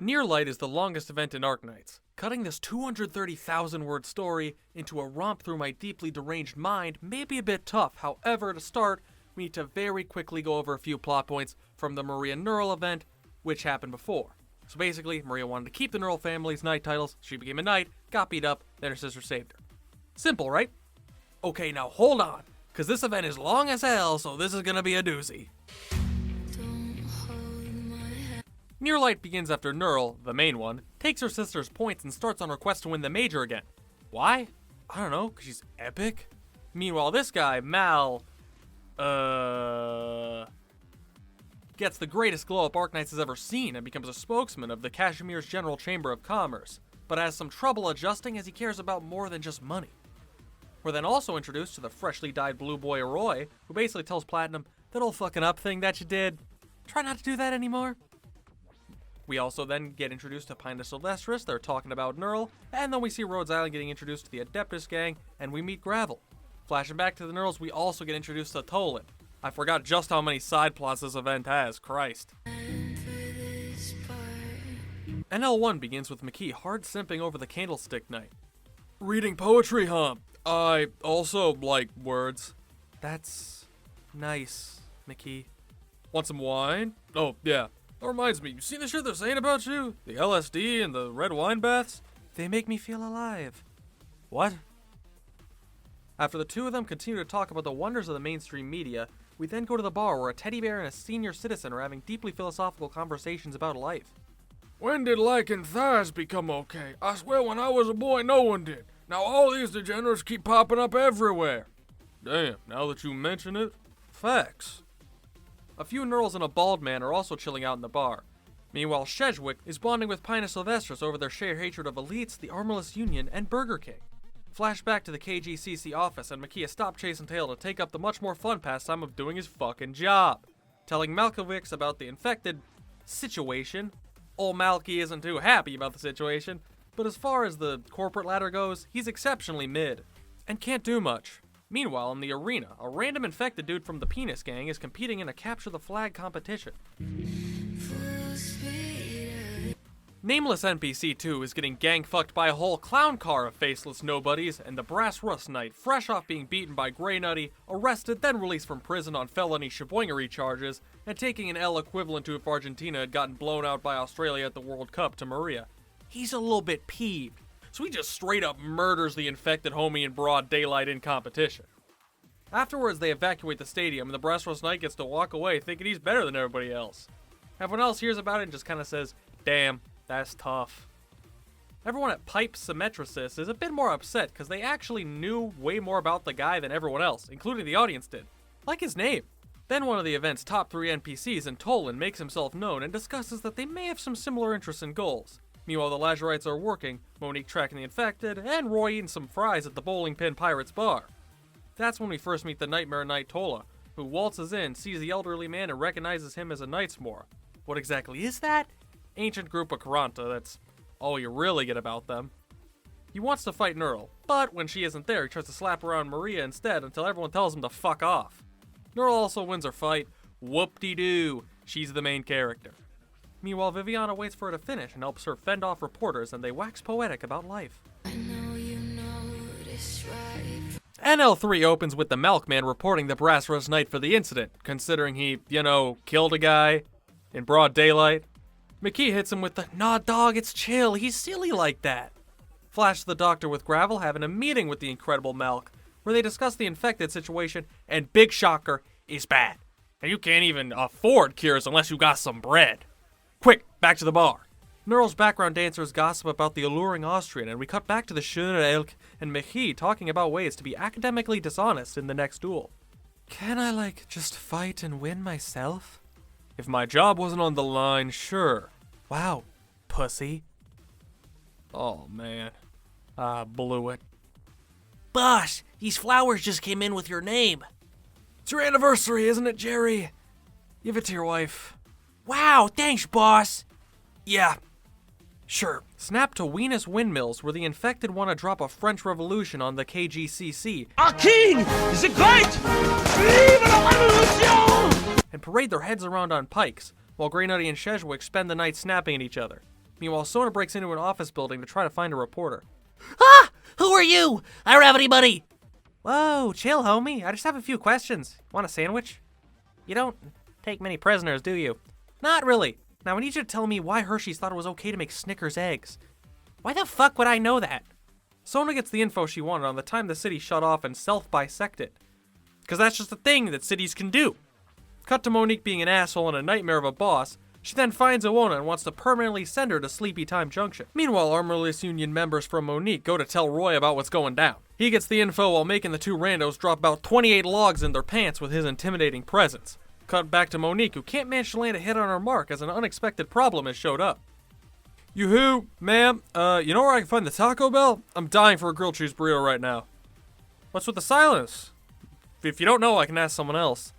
Near Light is the longest event in Arknights. Cutting this 230,000 word story into a romp through my deeply deranged mind may be a bit tough. However, to start, we need to very quickly go over a few plot points from the Maria Neural event, which happened before. So basically, Maria wanted to keep the Neural family's knight titles, she became a knight, got beat up, then her sister saved her. Simple, right? Okay, now hold on, because this event is long as hell, so this is gonna be a doozy. Near Light begins after Neural, the main one, takes her sister's points and starts on her quest to win the major again. Why? I don't know, because she's epic? Meanwhile, this guy, Mal, gets the greatest glow-up Arknights has ever seen and becomes a spokesman of the Kashmir's General Chamber of Commerce, but has some trouble adjusting as he cares about more than just money. We're then also introduced to the freshly dyed blue boy Roy, who basically tells Platinum, that old fucking up thing that you did, try not to do that anymore. We also then get introduced to Pinda Sylvestris, they're talking about Neural, and then we see Rhodes Island getting introduced to the Adeptus gang, and we meet Gravel. Flashing back to the Neurals, we also get introduced to Toland. I forgot just how many side plots this event has, Christ. NL1 begins with McKee hard simping over the Candlestick Knight. Reading poetry, huh? I also like words. That's nice, McKee. Want some wine? Oh, yeah. That reminds me, you seen the shit they're saying about you? The LSD and the red wine baths? They make me feel alive. What? After the two of them continue to talk about the wonders of the mainstream media, we then go to the bar where a teddy bear and a senior citizen are having deeply philosophical conversations about life. When did liking thighs become okay? I swear when I was a boy, no one did. Now all these degenerates keep popping up everywhere. Damn, now that you mention it, facts. A few Neurals and a bald man are also chilling out in the bar. Meanwhile, Shejwick is bonding with Pinda Sylvestris over their shared hatred of elites, the Armorless Union, and Burger King. Flashback to the KGCC office, and Makia stopped chasing tail to take up the much more fun pastime of doing his fucking job. Telling Malkovich about the infected situation. Old Malky isn't too happy about the situation, but as far as the corporate ladder goes, he's exceptionally mid, and can't do much. Meanwhile, in the arena, a random infected dude from the Penis Gang is competing in a capture the flag competition. Nameless NPC 2 is getting gang-fucked by a whole clown car of faceless nobodies, and the Brass Rust Knight, fresh off being beaten by Grey Nutty, arrested then released from prison on felony shaboingery charges, and taking an L equivalent to if Argentina had gotten blown out by Australia at the World Cup to Maria. He's a little bit peeved, so he just straight up murders the infected homie in broad daylight in competition. Afterwards, they evacuate the stadium, and the Brass Rust Knight gets to walk away thinking he's better than everybody else. Everyone else hears about it and just kind of says, damn, that's tough. Everyone at Pipe Symmetricist is a bit more upset because they actually knew way more about the guy than everyone else, including the audience did. Like his name. Then one of the event's top 3 NPCs in Toland makes himself known and discusses that they may have some similar interests and goals. Meanwhile, the Lazarites are working, Monique tracking the infected, and Roy eating some fries at the Bowling Pin Pirates bar. That's when we first meet the Nightmare Knight Tola, who waltzes in, sees the elderly man, and recognizes him as a Knightsmore. What exactly is that? Ancient group of Karanta, that's all you really get about them. He wants to fight Neural, but when she isn't there, he tries to slap around Maria instead until everyone tells him to fuck off. Neural also wins her fight. Whoop-de-doo, she's the main character. Meanwhile, Viviana waits for her to finish and helps her fend off reporters, and they wax poetic about life. I know you know it's right. NL3 opens with the Milkman reporting the Brass Rust Knight for the incident, considering he, killed a guy in broad daylight. McKee hits him with the, nah dog, it's chill, he's silly like that. Flash to the doctor with Gravel having a meeting with the Incredible Milk, where they discuss the infected situation, and big shocker, is bad. And you can't even afford cures unless you got some bread. Quick, back to the bar. Neural's background dancers gossip about the alluring Austrian, and we cut back to the Schöne Elk and McKee talking about ways to be academically dishonest in the next duel. Can I, just fight and win myself? If my job wasn't on the line, sure. Wow, pussy. Oh, man. I blew it. Boss, these flowers just came in with your name. It's your anniversary, isn't it, Jerry? Give it to your wife. Wow, thanks, boss. Yeah, sure. Snap to Venus Windmills, where the infected want to drop a French Revolution on the KGCC. Our king is a great! Vive la Revolution! And parade their heads around on pikes, while Grey Nutty and Shejwick spend the night snapping at each other. Meanwhile, Sona breaks into an office building to try to find a reporter. Ah! Who are you? I don't have anybody. Whoa, chill, homie. I just have a few questions. Want a sandwich? You don't take many prisoners, do you? Not really. Now, I need you to tell me why Hershey's thought it was okay to make Snickers eggs. Why the fuck would I know that? Sona gets the info she wanted on the time the city shut off and self-bisected. Because that's just a thing that cities can do. Cut to Monique being an asshole and a nightmare of a boss. She then finds Iwona and wants to permanently send her to Sleepy Time Junction. Meanwhile, Armorless Union members from Monique go to tell Roy about what's going down. He gets the info while making the two randos drop about 28 logs in their pants with his intimidating presence. Cut back to Monique, who can't manage to land a hit on her mark as an unexpected problem has showed up. You who, ma'am? You know where I can find the Taco Bell? I'm dying for a grilled cheese burrito right now. What's with the silence? If you don't know, I can ask someone else.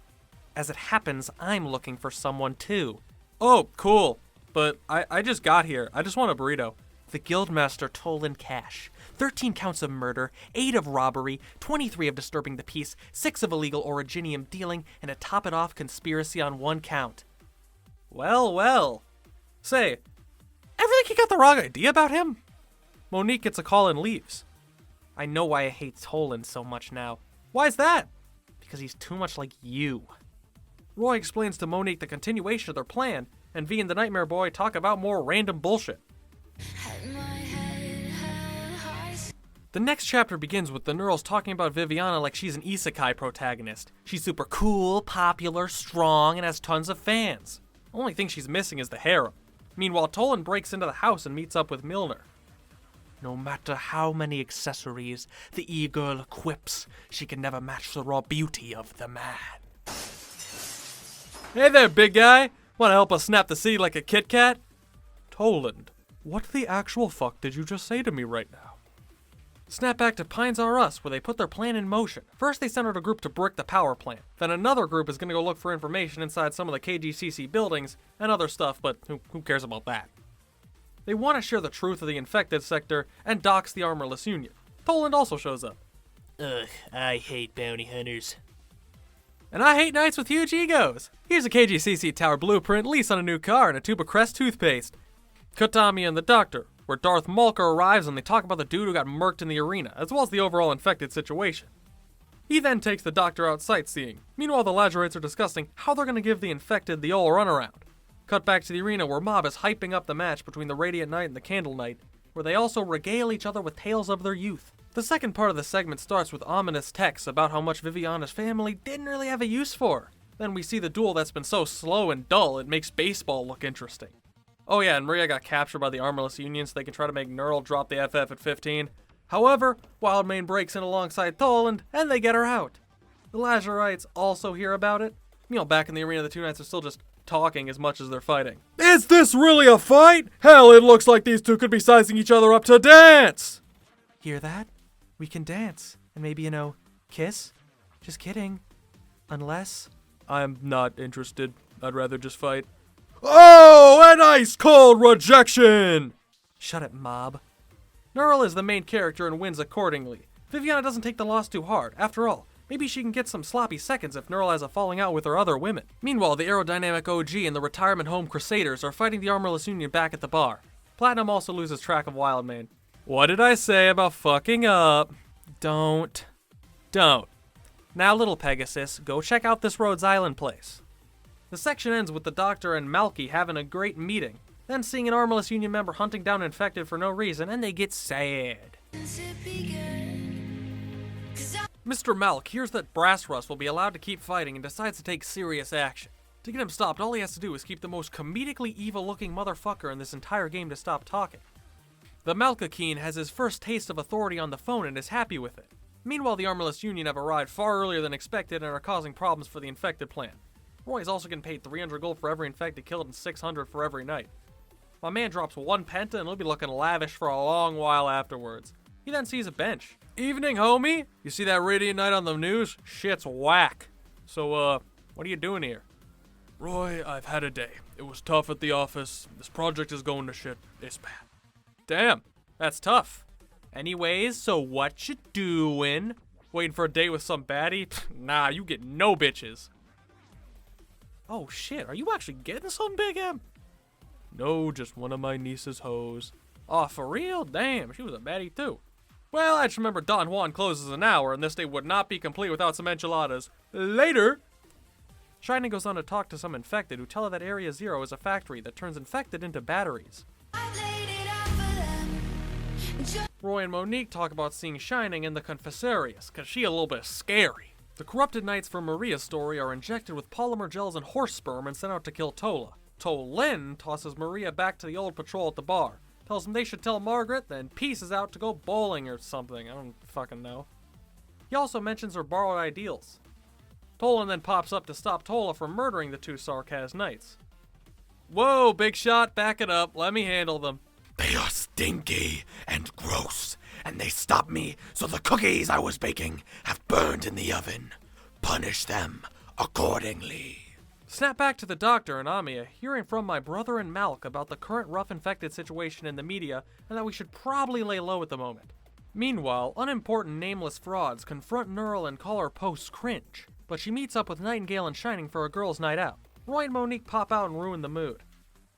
As it happens, I'm looking for someone too. Oh, cool. But I just got here. I just want a burrito. The Guildmaster Tolan Cash. 13 counts of murder, 8 of robbery, 23 of disturbing the peace, 6 of illegal originium dealing, and to top it off, conspiracy on 1 count. Well, well. Say, ever think you got the wrong idea about him? Monique gets a call and leaves. I know why I hate Tolan so much now. Why's that? Because he's too much like you. Roy explains to Monique the continuation of their plan, and V and the Nightmare Boy talk about more random bullshit. The next chapter begins with the Neurals talking about Viviana like she's an isekai protagonist. She's super cool, popular, strong, and has tons of fans. Only thing she's missing is the harem. Meanwhile, Tolan breaks into the house and meets up with Milner. No matter how many accessories the e-girl equips, she can never match the raw beauty of the man. Hey there, big guy. Want to help us snap the city like a Kit Kat? Toland, what the actual fuck did you just say to me right now? Snap back to Pines R Us, where they put their plan in motion. First, they sent out a group to brick the power plant. Then another group is going to go look for information inside some of the KGCC buildings and other stuff, but who cares about that? They want to share the truth of the infected sector and dox the Armorless Union. Toland also shows up. Ugh, I hate bounty hunters. And I hate knights with huge egos. Here's a KGCC tower blueprint, lease on a new car, and a tube of Crest toothpaste. Katami and the doctor, where Darth Malker arrives and they talk about the dude who got murked in the arena, as well as the overall infected situation. He then takes the doctor out sightseeing. Meanwhile, the Lazarites are discussing how they're going to give the infected the old runaround. Cut back to the arena where Mob is hyping up the match between the Radiant Knight and the Candle Knight, where they also regale each other with tales of their youth. The second part of the segment starts with ominous texts about how much Viviana's family didn't really have a use for her. Then we see the duel that's been so slow and dull it makes baseball look interesting. Oh yeah, and Maria got captured by the Armorless Union so they can try to make Neural drop the FF at 15. However, Wildmane breaks in alongside Toland, and they get her out. The Lazarites also hear about it. Meanwhile, back in the arena, the two knights are still just talking as much as they're fighting. Is this really a fight? Hell, it looks like these two could be sizing each other up to dance! Hear that? We can dance. And maybe, kiss? Just kidding. Unless... I'm not interested. I'd rather just fight. Oh, an ice cold rejection! Shut it, Mob. Neural is the main character and wins accordingly. Viviana doesn't take the loss too hard. After all, maybe she can get some sloppy seconds if Neural has a falling out with her other women. Meanwhile, the aerodynamic OG and the retirement home Crusaders are fighting the Armorless Union back at the bar. Platinum also loses track of Wildmane. What did I say about fucking up? Don't. Now, little Pegasus, go check out this Rhodes Island place. The section ends with the Doctor and Malky having a great meeting, then seeing an Armorless Union member hunting down infected for no reason, and they get sad. Mr. Malk hears that Brass Rust will be allowed to keep fighting and decides to take serious action. To get him stopped, all he has to do is keep the most comedically evil-looking motherfucker in this entire game to stop talking. The Malkakeen has his first taste of authority on the phone and is happy with it. Meanwhile, the Armorless Union have arrived far earlier than expected and are causing problems for the infected plan. Roy is also getting paid 300 gold for every infected killed and 600 for every night. My man drops 1 penta and he'll be looking lavish for a long while afterwards. He then sees a bench. Evening, homie. You see that Radiant Knight on the news? Shit's whack. So, what are you doing here? Roy, I've had a day. It was tough at the office. This project is going to shit. It's bad. Damn, that's tough. Anyways, so what you doing? Waiting for a date with some baddie? Nah, you get no bitches. Oh shit, are you actually getting some, Big M? No, just one of my niece's hoes. Aw, for real? Damn, she was a baddie too. Well, I just remember Don Juan closes in an hour, and this day would not be complete without some enchiladas. Later! Shining goes on to talk to some infected who tell her that Area Zero is a factory that turns infected into batteries. Roy and Monique talk about seeing Shining in the Confessarius, cause she a little bit scary. The corrupted knights from Maria's story are injected with polymer gels and horse sperm and sent out to kill Tola. Tolin tosses Maria back to the old patrol at the bar, tells them they should tell Margaret, then pieces out to go bowling or something, I don't fucking know. He also mentions her borrowed ideals. Tolan then pops up to stop Tola from murdering the two Sarkaz knights. Whoa, big shot, back it up, let me handle them. They are stinky and gross, and they stopped me, so the cookies I was baking have burned in the oven. Punish them accordingly. Snap back to the doctor and Amia, hearing from my brother and Malk about the current rough infected situation in the media and that we should probably lay low at the moment. Meanwhile, unimportant nameless frauds confront Neural and call her posts cringe, but she meets up with Nightingale and Shining for a girls' night out. Roy and Monique pop out and ruin the mood.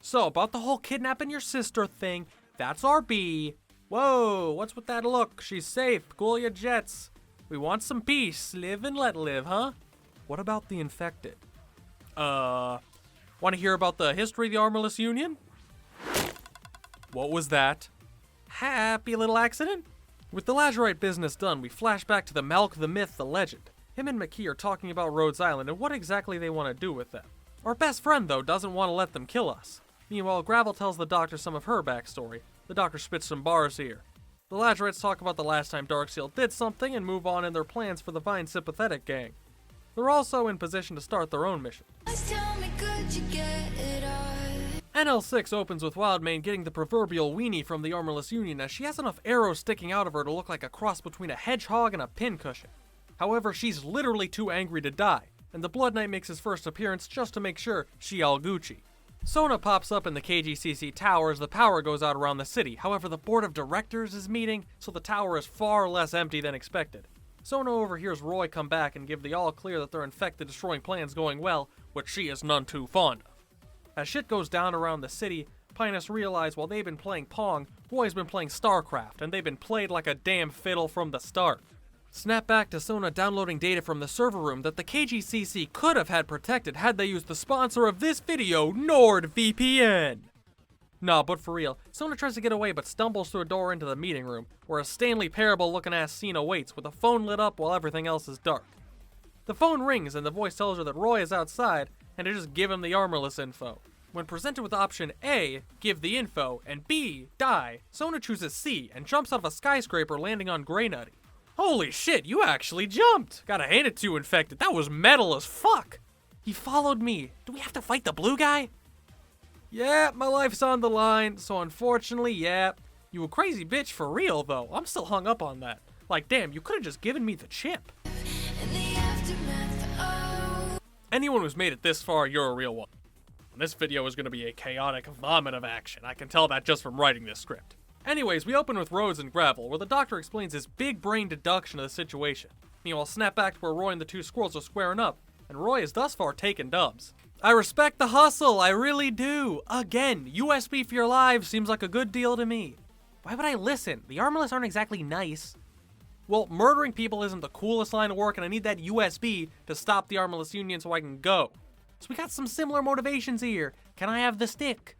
So, about the whole kidnapping your sister thing, that's our B. Whoa, what's with that look? She's safe, cool your jets. We want some peace, live and let live, huh? What about the infected? Want to hear about the history of the Armorless Union? What was that? Happy little accident? With the Lazurite business done, we flash back to the Malk, the myth, the legend. Him and McKee are talking about Rhodes Island and what exactly they want to do with them. Our best friend, though, doesn't want to let them kill us. Meanwhile, Gravel tells the Doctor some of her backstory. The Doctor spits some bars here. The Lazurites talk about the last time Darkseal did something and move on in their plans for the Vine Sympathetic Gang. They're also in position to start their own mission. NL6 opens with Wildmane getting the proverbial weenie from the Armorless Union as she has enough arrows sticking out of her to look like a cross between a hedgehog and a pincushion. However, she's literally too angry to die, and the Blood Knight makes his first appearance just to make sure she all Gucci. Sona pops up in the KGCC tower as the power goes out around the city. However, the board of directors is meeting, so the tower is far less empty than expected. Sona overhears Roy come back and give the all clear that their infected destroying plan's going well, which she is none too fond of. As shit goes down around the city, Pinus realize while they've been playing Pong, Roy's been playing StarCraft, and they've been played like a damn fiddle from the start. Snap back to Sona downloading data from the server room that the KGCC could have had protected had they used the sponsor of this video, NordVPN. Nah, but for real, Sona tries to get away but stumbles through a door into the meeting room, where a Stanley Parable looking ass scene awaits with a phone lit up while everything else is dark. The phone rings and the voice tells her that Roy is outside and to just give him the armorless info. When presented with option A, give the info, and B, die, Sona chooses C and jumps out of a skyscraper landing on Grey Nutty. Holy shit, you actually jumped! Gotta hand it to you, Infected, that was metal as fuck! He followed me. Do we have to fight the blue guy? Yeah, my life's on the line, so unfortunately, yeah. You a crazy bitch for real, though. I'm still hung up on that. Like, damn, you could've just given me the chip. Anyone who's made it this far, you're a real one. This video is gonna be a chaotic vomit of action. I can tell that just from writing this script. Anyways, we open with Rhodes and Gravel, where the Doctor explains his big brain deduction of the situation. Meanwhile, snap back to where Roy and the two squirrels are squaring up, and Roy is thus far taking dubs. I respect the hustle, I really do. Again, USB for your lives seems like a good deal to me. Why would I listen? The Armorless aren't exactly nice. Well, murdering people isn't the coolest line of work, and I need that USB to stop the Armorless Union so I can go. So we got some similar motivations here. Can I have the stick?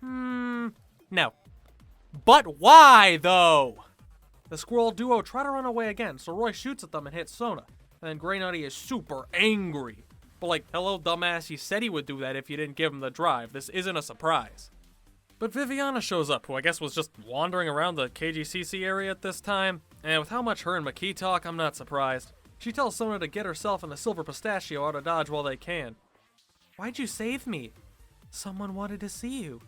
No. But why, though? The squirrel duo try to run away again, so Roy shoots at them and hits Sona. And then Grey Nutty is super angry. But like, hello dumbass, he said he would do that if you didn't give him the drive. This isn't a surprise. But Viviana shows up, who I guess was just wandering around the KGCC area at this time. And with how much her and McKee talk, I'm not surprised. She tells Sona to get herself and the Silver Pistachio out of Dodge while they can. Why'd you save me? Someone wanted to see you.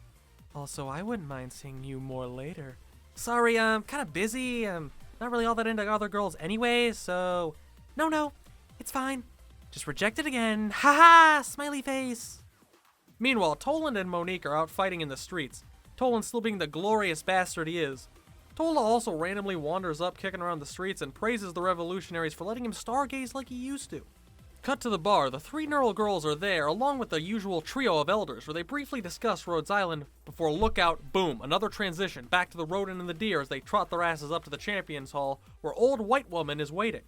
Also, I wouldn't mind seeing you more later. Sorry, I'm kind of busy. I'm not really all that into other girls anyway, so... No, it's fine. Just reject it again. Haha, smiley face. Meanwhile, Toland and Monique are out fighting in the streets. Toland still being the glorious bastard he is. Tola also randomly wanders up, kicking around the streets, and praises the revolutionaries for letting him stargaze like he used to. Cut to the bar, the three Neural girls are there, along with the usual trio of elders, where they briefly discuss Rhodes Island before lookout, boom, another transition, back to the rodent and the deer as they trot their asses up to the Champions Hall, where old white woman is waiting.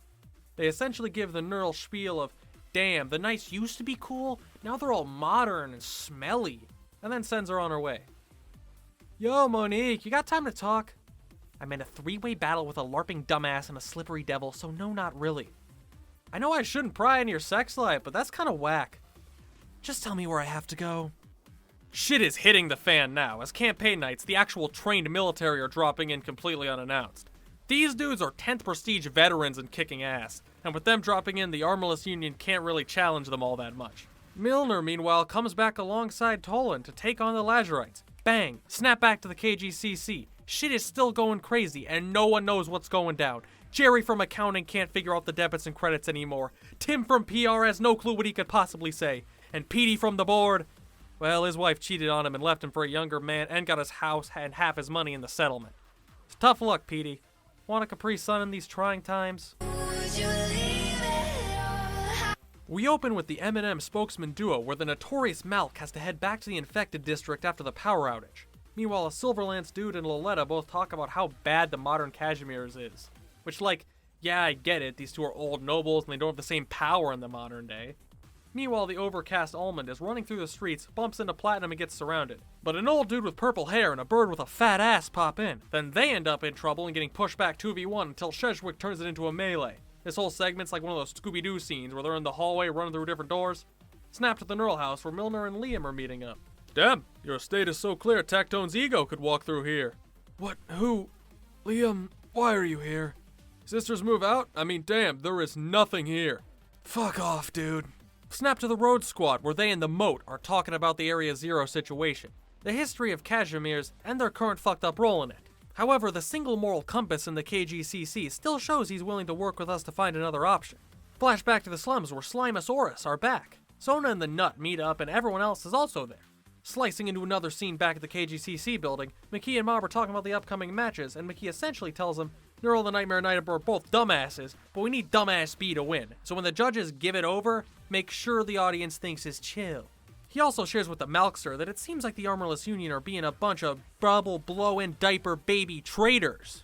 They essentially give the Neural spiel of, damn, the Knights used to be cool, now they're all modern and smelly, and then sends her on her way. Yo, Monique, you got time to talk? I'm in a three-way battle with a LARPing dumbass and a slippery devil, so no, not really. I know I shouldn't pry into your sex life, but that's kind of whack. Just tell me where I have to go. Shit is hitting the fan now, as campaign nights, the actual trained military are dropping in completely unannounced. These dudes are 10th Prestige veterans and kicking ass, and with them dropping in, the Armorless Union can't really challenge them all that much. Milner, meanwhile, comes back alongside Tolan to take on the Lazarites. Bang! Snap back to the KGCC. Shit is still going crazy, and no one knows what's going down. Jerry from accounting can't figure out the debits and credits anymore. Tim from PR has no clue what he could possibly say. And Petey from the board, well, his wife cheated on him and left him for a younger man and got his house and half his money in the settlement. It's tough luck, Petey. Want a Capri Sun in these trying times? We open with the M&M spokesman duo where the notorious Malk has to head back to the infected district after the power outage. Meanwhile, a Silverlance dude and Loletta both talk about how bad the modern Cashmere's is. Which, like, yeah, I get it, these two are old nobles and they don't have the same power in the modern day. Meanwhile, the overcast Almond is running through the streets, bumps into Platinum and gets surrounded. But an old dude with purple hair and a bird with a fat ass pop in. Then they end up in trouble and getting pushed back 2v1 until Sheshwick turns it into a melee. This whole segment's like one of those Scooby-Doo scenes where they're in the hallway running through different doors. Snap to the Neural House where Milner and Liam are meeting up. Damn, your estate is so clear Tactone's ego could walk through here. What? Who? Liam, why are you here? Sisters move out? I mean, damn, there is nothing here. Fuck off, dude. Snap to the Road Squad, where they and the Moat are talking about the Area Zero situation, the history of Cashmere's, and their current fucked up role in it. However, the single moral compass in the KGCC still shows he's willing to work with us to find another option. Flashback to the slums where Slimusaurus are back. Sona and the Nut meet up and everyone else is also there. Slicing into another scene back at the KGCC building, McKee and Mob are talking about the upcoming matches, and McKee essentially tells them, Neural and the Nightmare Knight are both dumbasses, but we need dumbass B to win. So when the judges give it over, make sure the audience thinks is chill. He also shares with the Malkster that it seems like the Armorless Union are being a bunch of bubble blow-in diaper baby traitors.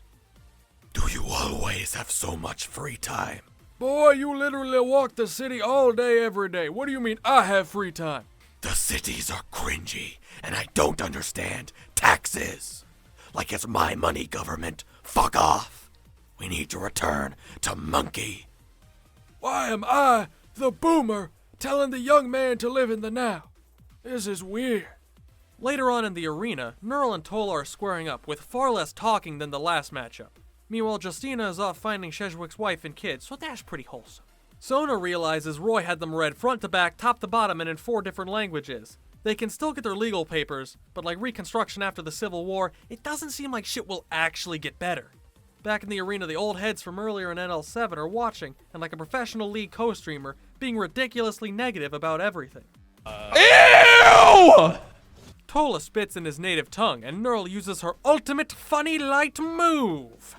Do you always have so much free time? Boy, you literally walk the city all day every day. What do you mean I have free time? The cities are cringy, and I don't understand taxes. Like it's my money, government. Fuck off. We need to return to Monkey. Why am I, the boomer, telling the young man to live in the now? This is weird. Later on in the arena, Neural and Tola are squaring up with far less talking than the last matchup. Meanwhile, Justina is off finding Sheshwick's wife and kids, so that's pretty wholesome. Sona realizes Roy had them read front to back, top to bottom, and in 4 different languages. They can still get their legal papers, but like Reconstruction after the Civil War, it doesn't seem like shit will actually get better. Back in the arena, the old heads from earlier in NL7 are watching, and like a professional league co-streamer, being ridiculously negative about everything. Ew! Tola spits in his native tongue, and Neural uses her ultimate funny light move.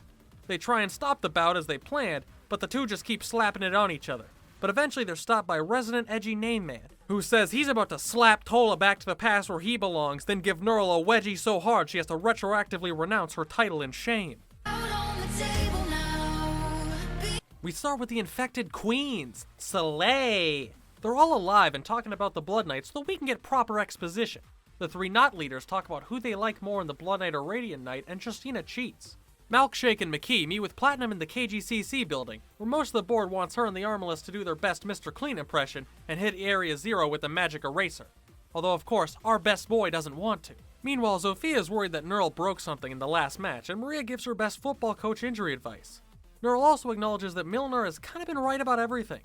They try and stop the bout as they planned, but the two just keep slapping it on each other. But eventually they're stopped by resident edgy name man, who says he's about to slap Tola back to the past where he belongs, then give Neural a wedgie so hard she has to retroactively renounce her title in shame. We start with the infected queens, Soleil. They're all alive and talking about the Blood Knights so that we can get proper exposition. The 3 Knot leaders talk about who they like more in the Blood Knight or Radiant Knight, and Justina cheats. Malkshake and McKee meet with Platinum in the KGCC building, where most of the board wants her and the Armorless to do their best Mr. Clean impression and hit Area Zero with the magic eraser. Although, of course, our best boy doesn't want to. Meanwhile, Zofia is worried that Neural broke something in the last match, and Maria gives her best football coach injury advice. Neural also acknowledges that Milner has kind of been right about everything.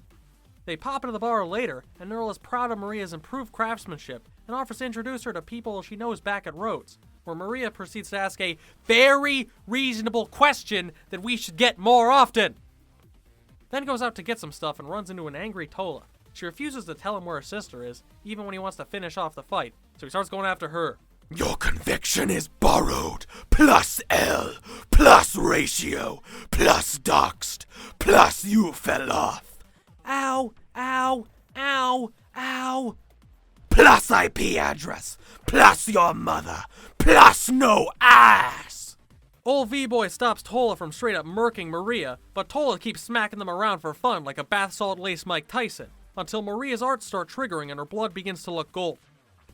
They pop into the bar later, and Neural is proud of Maria's improved craftsmanship and offers to introduce her to people she knows back at Rhodes, where Maria proceeds to ask a very reasonable question that we should get more often. Then goes out to get some stuff and runs into an angry Tola. She refuses to tell him where her sister is, even when he wants to finish off the fight, so he starts going after her. Your conviction is borrowed, plus L, plus ratio, plus doxed, plus you fell off. Ow, Ow, ow, ow. Plus IP address, plus your mother, plus no ass! Old V-Boy stops Tola from straight up murking Maria, but Tola keeps smacking them around for fun like a bath salt lace Mike Tyson, until Maria's arts start triggering and her blood begins to look gold.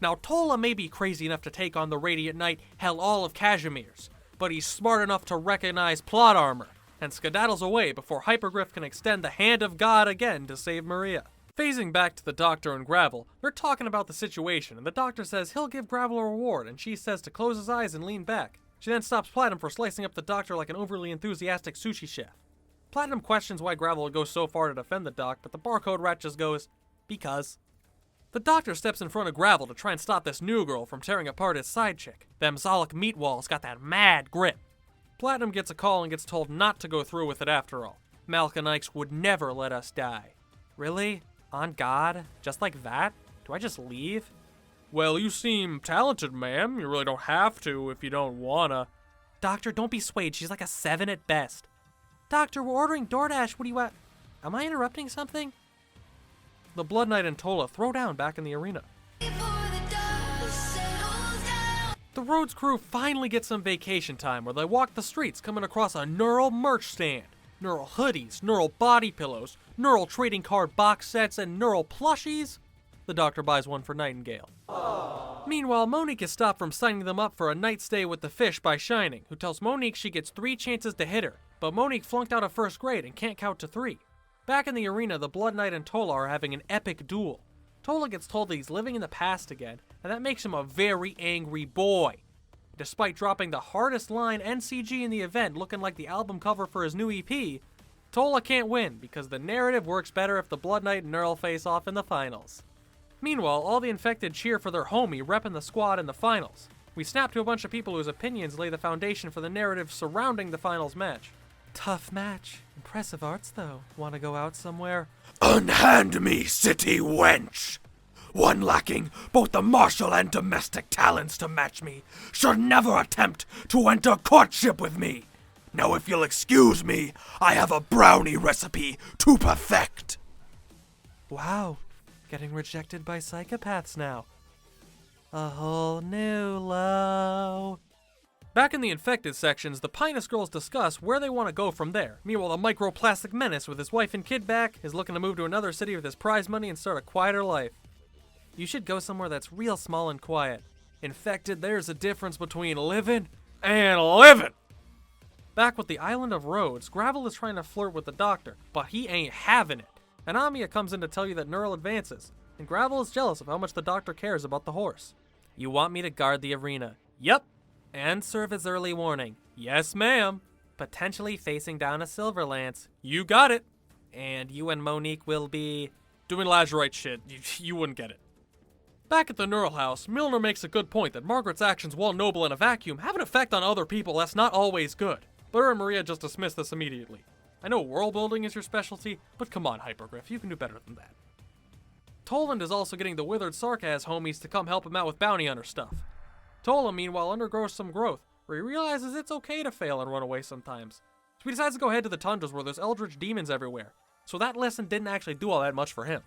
Now Tola may be crazy enough to take on the Radiant Knight, hell all of Casimir's, but he's smart enough to recognize plot armor, and skedaddles away before Hypergriff can extend the hand of God again to save Maria. Phasing back to the Doctor and Gravel, they're talking about the situation, and the Doctor says he'll give Gravel a reward, and she says to close his eyes and lean back. She then stops Platinum for slicing up the Doctor like an overly enthusiastic sushi chef. Platinum questions why Gravel would go so far to defend the Doc, but the barcode rat just goes, because. The Doctor steps in front of Gravel to try and stop this new girl from tearing apart his side chick. Them Zolok meat walls got that mad grip. Platinum gets a call and gets told not to go through with it after all. Malkanites would never let us die. Really? On God? Just like that? Do I just leave? Well, you seem talented, ma'am. You really don't have to if you don't wanna. Doctor, don't be swayed. She's like a 7 at best. Doctor, we're ordering DoorDash. What do you want? Am I interrupting something? The Blood Knight and Tola throw down back in the arena. The Rhodes crew finally get some vacation time where they walk the streets coming across a Neural merch stand. Neural hoodies, Neural body pillows, Neural trading card box sets, and Neural plushies. The Doctor buys one for Nightingale. Meanwhile, Monique is stopped from signing them up for a night stay with the Fish by Shining, who tells Monique she gets 3 chances to hit her, but Monique flunked out of first grade and can't count to 3. Back in the arena, the Blood Knight and Tola are having an epic duel. Tola gets told that he's living in the past again, and that makes him a very angry boy. Despite dropping the hardest line and CG in the event looking like the album cover for his new EP, Tola can't win because the narrative works better if the Blood Knight and Neural face off in the finals. Meanwhile, all the infected cheer for their homie repping the squad in the finals. We snap to a bunch of people whose opinions lay the foundation for the narrative surrounding the finals match. Tough match. Impressive arts, though. Want to go out somewhere? Unhand me, city wench! One lacking both the martial and domestic talents to match me should never attempt to enter courtship with me. Now if you'll excuse me, I have a brownie recipe to perfect. Wow. Getting rejected by psychopaths now. A whole new low. Back in the infected sections, the Pinus girls discuss where they want to go from there. Meanwhile, the microplastic menace with his wife and kid back is looking to move to another city with his prize money and start a quieter life. You should go somewhere that's real small and quiet. Infected, there's a difference between living and living. Back with the island of Rhodes, Gravel is trying to flirt with the Doctor, but he ain't having it. And Amia comes in to tell you that Neural advances, and Gravel is jealous of how much the Doctor cares about the horse. You want me to guard the arena? Yep. And serve as early warning. Yes, ma'am. Potentially facing down a Silver Lance. You got it. And you and Monique will be... doing lazurite shit. You wouldn't get it. Back at the Neural House, Milner makes a good point that Margaret's actions, while noble in a vacuum, have an effect on other people that's not always good. But her and Maria just dismiss this immediately. I know world building is your specialty, but come on, Hypergriff, you can do better than that. Toland is also getting the Withered Sarkaz homies to come help him out with bounty hunter stuff. Tola, meanwhile, undergoes some growth, where he realizes it's okay to fail and run away sometimes. So he decides to go head to the tundras where there's eldritch demons everywhere. So that lesson didn't actually do all that much for him.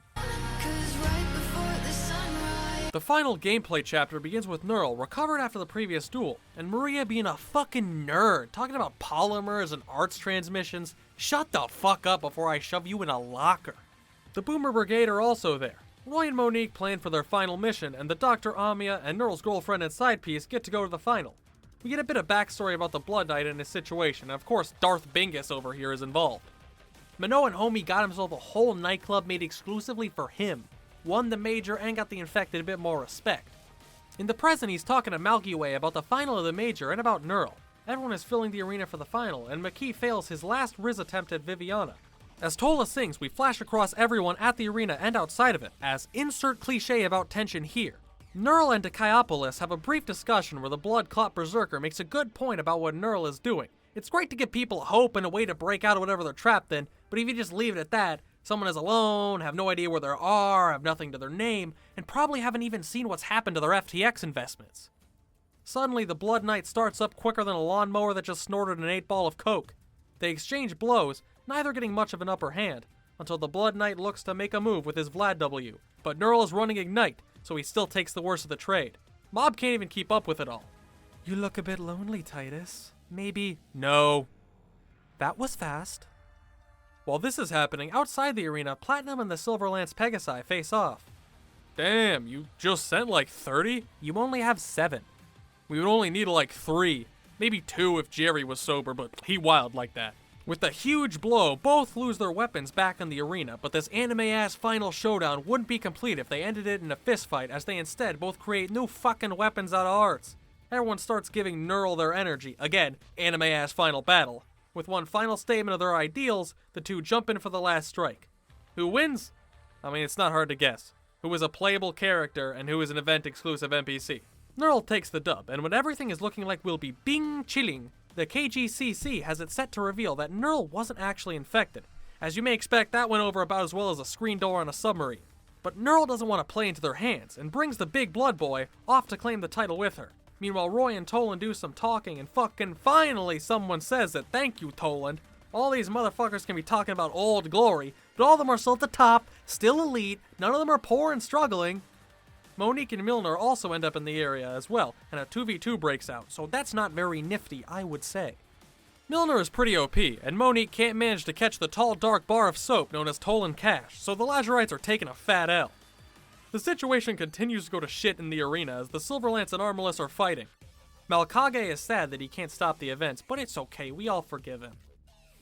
The final gameplay chapter begins with Neural recovered after the previous duel, and Maria being a fucking nerd, talking about polymers and arts transmissions. Shut the fuck up before I shove you in a locker. The Boomer Brigade are also there. Roy and Monique plan for their final mission, and the Dr. Amia and Neural's girlfriend and side piece get to go to the final. We get a bit of backstory about the Blood Knight and his situation, and of course Darth Bingus over here is involved. Minoa and Homie got himself a whole nightclub made exclusively for him, won the major, and got the infected a bit more respect. In the present, he's talking to Malkiway about the final of the major and about Neural. Everyone is filling the arena for the final, and McKee fails his last Riz attempt at Viviana. As Tola sings, we flash across everyone at the arena and outside of it, as insert cliche about tension here. Neural and Dikaiopoulos have a brief discussion where the Blood Clot Berserker makes a good point about what Neural is doing. It's great to give people hope and a way to break out of whatever they're trapped in, but if you just leave it at that, someone is alone, have no idea where they are, have nothing to their name, and probably haven't even seen what's happened to their FTX investments. Suddenly, the Blood Knight starts up quicker than a lawnmower that just snorted an 8-ball of coke. They exchange blows, neither getting much of an upper hand, until the Blood Knight looks to make a move with his Vlad W, but Nurl is running Ignite, so he still takes the worst of the trade. Mob can't even keep up with it all. You look a bit lonely, Titus. Maybe... No. That was fast. While this is happening, outside the arena, Platinum and the Silverlance Pegasi face off. Damn, you just sent like 30? You only have 7. We would only need like 3. Maybe 2 if Jerry was sober, but he wild like that. With a huge blow, both lose their weapons back in the arena, but this anime-ass final showdown wouldn't be complete if they ended it in a fistfight, as they instead both create new fucking weapons out of hearts. Everyone starts giving Nurl their energy. Again, anime-ass final battle. With one final statement of their ideals, the two jump in for the last strike. Who wins? I mean, it's not hard to guess. Who is a playable character and who is an event-exclusive NPC. Nurl takes the dub, and when everything is looking like we'll be bing chilling, the KGCC has it set to reveal that Nurl wasn't actually infected. As you may expect, that went over about as well as a screen door on a submarine. But Nurl doesn't want to play into their hands, and brings the big blood boy off to claim the title with her. Meanwhile, Roy and Toland do some talking, and fucking finally someone says that thank you, Toland. All these motherfuckers can be talking about old glory, but all of them are still at the top, still elite, none of them are poor and struggling. Monique and Milner also end up in the area as well, and a 2v2 breaks out, so that's not very nifty, I would say. Milner is pretty OP, and Monique can't manage to catch the tall dark bar of soap known as Toland Cash, so the Lazarites are taking a fat L. The situation continues to go to shit in the arena as the Silverlance and Armless are fighting. Malkage is sad that he can't stop the events, but it's okay, we all forgive him.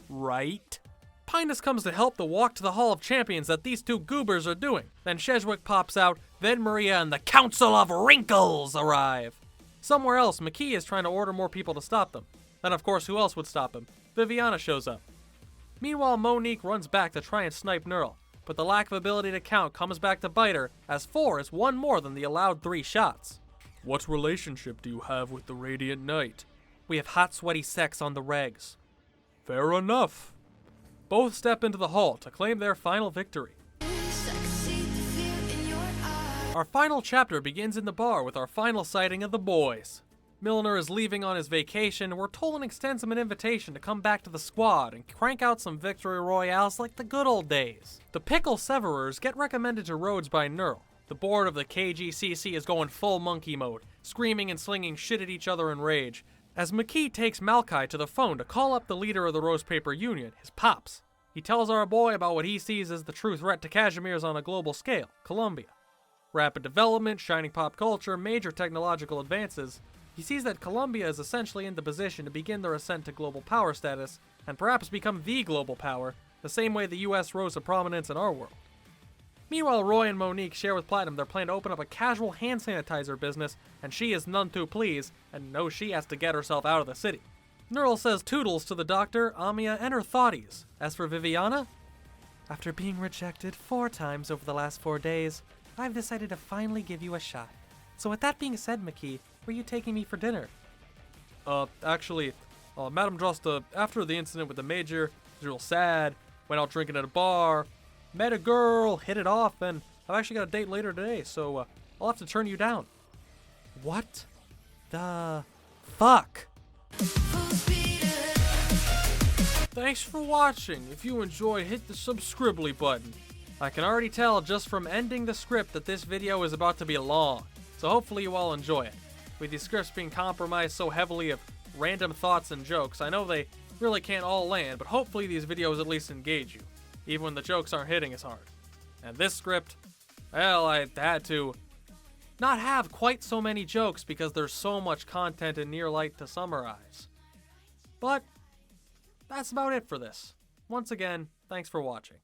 Right? Pinus comes to help the walk to the Hall of Champions that these two goobers are doing. Then Sheshwick pops out, then Maria and the Council of Wrinkles arrive. Somewhere else, McKee is trying to order more people to stop them. Then of course, who else would stop him? Viviana shows up. Meanwhile, Monique runs back to try and snipe Nurl, but the lack of ability to count comes back to bite her, as 4 is one more than the allowed 3 shots. What relationship do you have with the Radiant Knight? We have hot sweaty sex on the regs. Fair enough. Both step into the hall to claim their final victory. Our final chapter begins in the bar with our final sighting of the boys. Milner is leaving on his vacation, where Toland extends him an invitation to come back to the squad and crank out some victory royales like the good old days. The Pickle Severers get recommended to Rhodes by Nurl. The board of the KGCC is going full monkey mode, screaming and slinging shit at each other in rage, as McKee takes Malkai to the phone to call up the leader of the Rose Paper Union, his pops. He tells our boy about what he sees as the true threat to Cashmere's on a global scale, Columbia. Rapid development, shining pop culture, major technological advances. He sees that Columbia is essentially in the position to begin their ascent to global power status, and perhaps become the global power, the same way the US rose to prominence in our world. Meanwhile, Roy and Monique share with Platinum their plan to open up a casual hand sanitizer business, and she is none too pleased, and knows she has to get herself out of the city. Nurl says toodles to the doctor, Amia, and her thoughties. As for Viviana, after being rejected 4 times over the last 4 days, I've decided to finally give you a shot. So with that being said, McKee, where are you taking me for dinner? Actually, Madame Drosta, after the incident with the Major, was real sad, went out drinking at a bar, met a girl, hit it off, and I've actually got a date later today, so I'll have to turn you down. What the fuck? Thanks for watching. If you enjoyed, hit the subscribely button. I can already tell just from ending the script that this video is about to be long, so hopefully you all enjoy it. With these scripts being compromised so heavily of random thoughts and jokes, I know they really can't all land, but hopefully these videos at least engage you, even when the jokes aren't hitting as hard. And this script, well, I had to not have quite so many jokes because there's so much content in Near Light to summarize. But that's about it for this. Once again, thanks for watching.